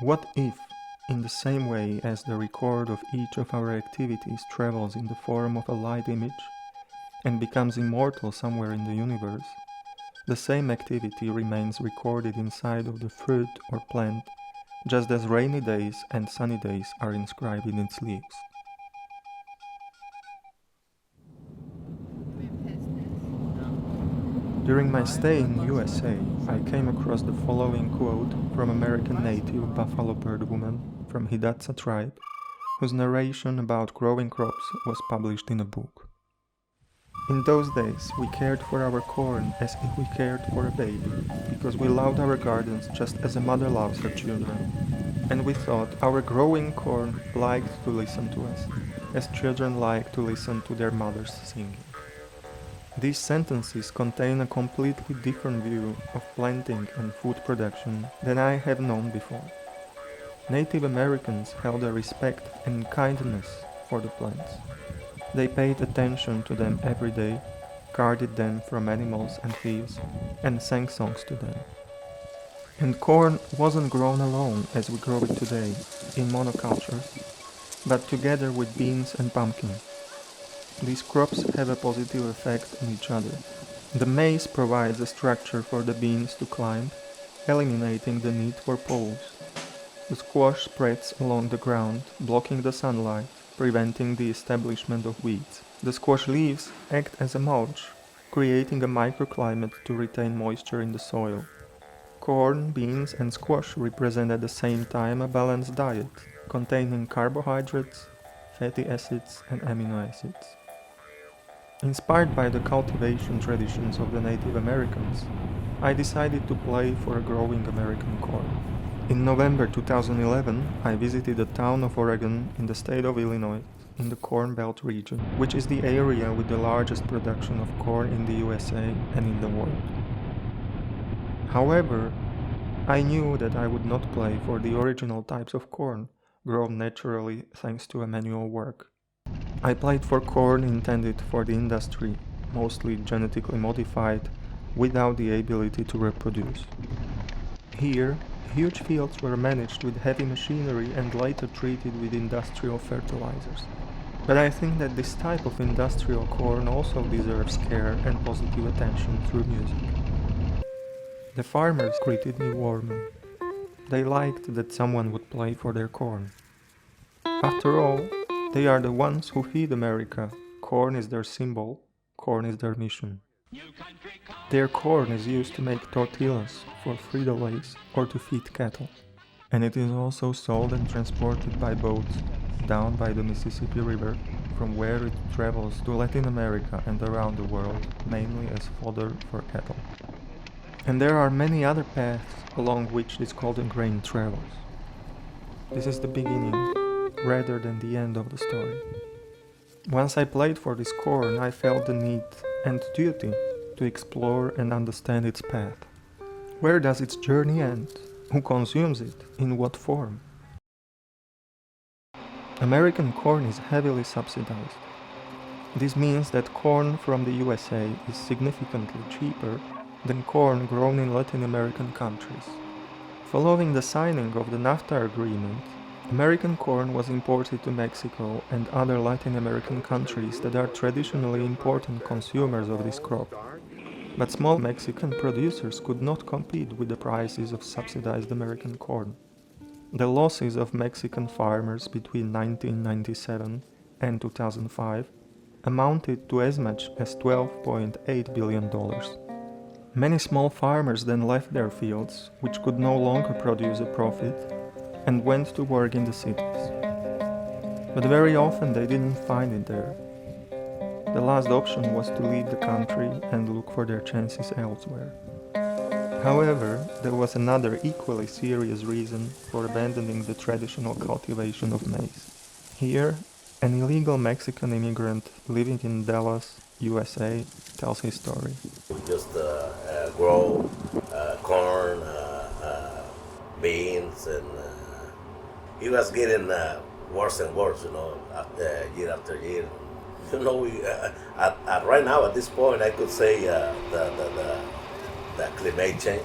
What if, in the same way as the record of each of our activities travels in the form of a light image and becomes immortal somewhere in the universe, the same activity remains recorded inside of the fruit or plant, just as rainy days and sunny days are inscribed in its leaves? During my stay in USA, I came across the following quote from American native buffalo bird woman from Hidatsa tribe, whose narration about growing crops was published in a book. In those days, we cared for our corn as if we cared for a baby, because we loved our gardens just as a mother loves her children. And we thought our growing corn liked to listen to us, as children like to listen to their mothers singing. These sentences contain a completely different view of planting and food production than I have known before. Native Americans held a respect and kindness for the plants. They paid attention to them every day, guarded them from animals and thieves, and sang songs to them. And corn wasn't grown alone as we grow it today, in monocultures, but together with beans and pumpkins. These crops have a positive effect on each other. The maize provides a structure for the beans to climb, eliminating the need for poles. The squash spreads along the ground, blocking the sunlight, preventing the establishment of weeds. The squash leaves act as a mulch, creating a microclimate to retain moisture in the soil. Corn, beans, and squash represent at the same time a balanced diet, containing carbohydrates, fatty acids, and amino acids. Inspired by the cultivation traditions of the Native Americans, I decided to play for a growing American corn. In November 2011, I visited the town of Oregon in the state of Illinois, in the Corn Belt region, which is the area with the largest production of corn in the USA and in the world. However, I knew that I would not play for the original types of corn, grown naturally thanks to a manual work. I played for corn intended for the industry, mostly genetically modified, without the ability to reproduce. Here, huge fields were managed with heavy machinery and later treated with industrial fertilizers. But I think that this type of industrial corn also deserves care and positive attention through music. The farmers greeted me warmly. They liked that someone would play for their corn. After all, they are the ones who feed America. Corn is their symbol, corn is their mission. Their corn is used to make tortillas for Frito-Lays or to feed cattle. And it is also sold and transported by boats down by the Mississippi River, from where it travels to Latin America and around the world, mainly as fodder for cattle. And there are many other paths along which this golden grain travels. This is the beginning, rather than the end of the story. Once I played for this corn, I felt the need and duty to explore and understand its path. Where does its journey end? Who consumes it? In what form? American corn is heavily subsidized. This means that corn from the USA is significantly cheaper than corn grown in Latin American countries. Following the signing of the NAFTA agreement, American corn was imported to Mexico and other Latin American countries that are traditionally important consumers of this crop. But small Mexican producers could not compete with the prices of subsidized American corn. The losses of Mexican farmers between 1997 and 2005 amounted to as much as $12.8 billion. Many small farmers then left their fields, which could no longer produce a profit, and went to work in the cities. But very often they didn't find it there. The last option was to leave the country and look for their chances elsewhere. However, there was another equally serious reason for abandoning the traditional cultivation of maize. Here, an illegal Mexican immigrant living in Dallas, USA, tells his story. We just grow corn, beans, and it was getting worse and worse, year after year. Right now at this point, I could say the climate change.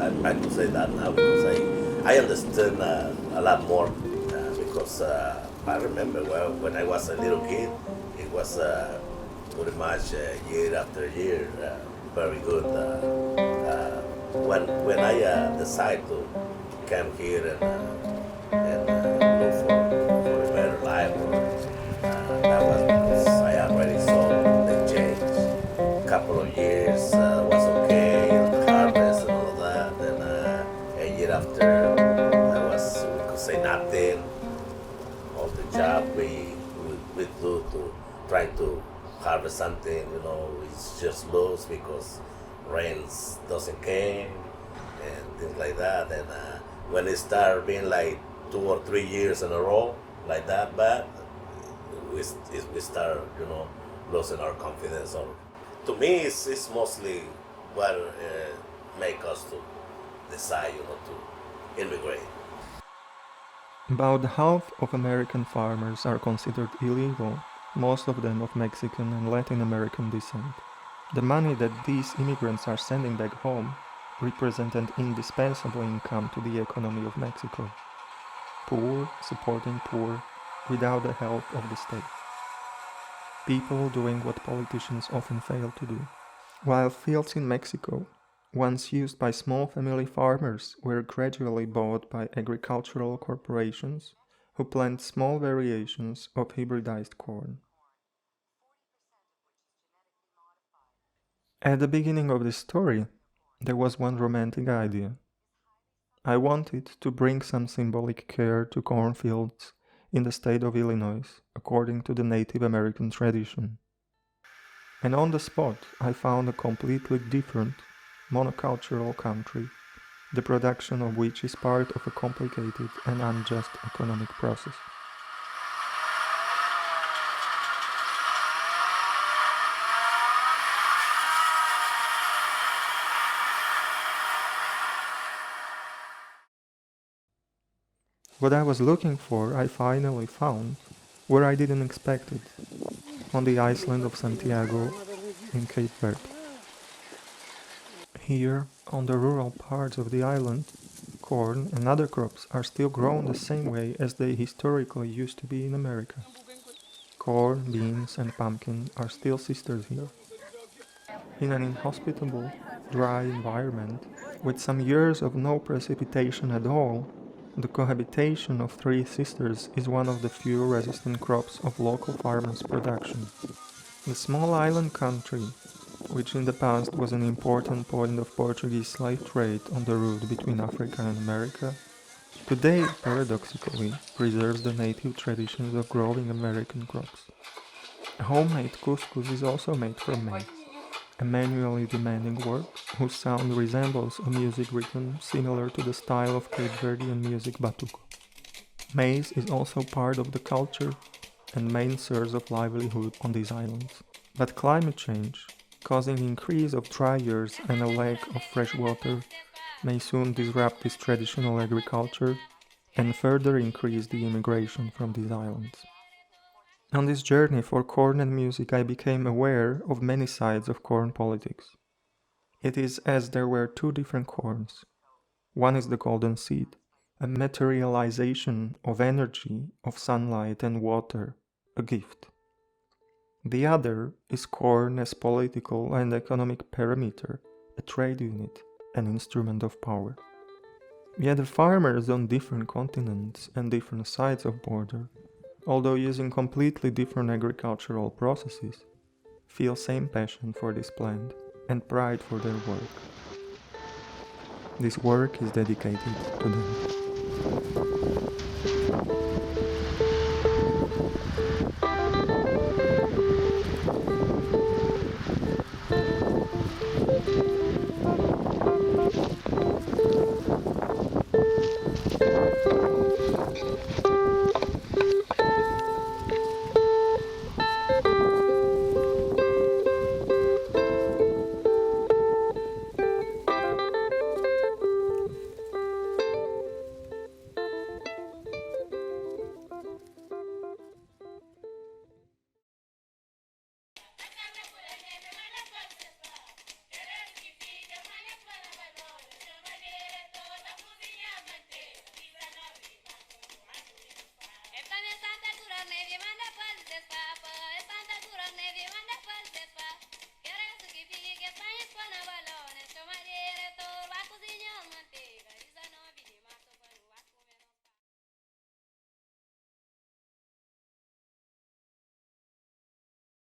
I could say that now because I understood a lot more because I remember when I was a little kid, it was pretty much year after year very good. When I decided to come here and look for a better life, that was because I already saw the change. A couple of years was okay, harvest and all that, and a year after we could say nothing. All the job we do to try to harvest something, it's just lost because rains doesn't came and things like that. And when it start being like 2 or 3 years in a row like that bad, we start losing our confidence. Or to me, it's mostly what make us to decide to immigrate. About half of American farmers are considered illegal, most of them of Mexican and Latin American descent. The money that these immigrants are sending back home represent an indispensable income to the economy of Mexico. Poor supporting poor without the help of the state. People doing what politicians often fail to do. While fields in Mexico, once used by small family farmers, were gradually bought by agricultural corporations who plant small variations of hybridized corn. At the beginning of this story, there was one romantic idea. I wanted to bring some symbolic care to cornfields in the state of Illinois, according to the Native American tradition. And on the spot, I found a completely different, monocultural country, the production of which is part of a complicated and unjust economic process. What I was looking for, I finally found, where I didn't expect it, on the island of Santiago in Cape Verde. Here, on the rural parts of the island, corn and other crops are still grown the same way as they historically used to be in America. Corn, beans and pumpkin are still sisters here. In an inhospitable, dry environment, with some years of no precipitation at all, the cohabitation of three sisters is one of the few resistant crops of local farmers' production. The small island country, which in the past was an important point of Portuguese slave trade on the route between Africa and America, today, paradoxically, preserves the native traditions of growing American crops. Homemade couscous is also made from maize, a manually demanding work whose sound resembles a music rhythm similar to the style of Cape Verdean music batuco. Maize is also part of the culture and main source of livelihood on these islands. But climate change, causing increase of dry years and a lack of fresh water, may soon disrupt this traditional agriculture and further increase the immigration from these islands. On this journey for corn and music, I became aware of many sides of corn politics. It is as there were two different corns. One is the golden seed, a materialization of energy, of sunlight and water, a gift. The other is corn as political and economic parameter, a trade unit, an instrument of power. Yet the farmers on different continents and different sides of border, although using completely different agricultural processes, feel same passion for this plant and pride for their work. This work is dedicated to them.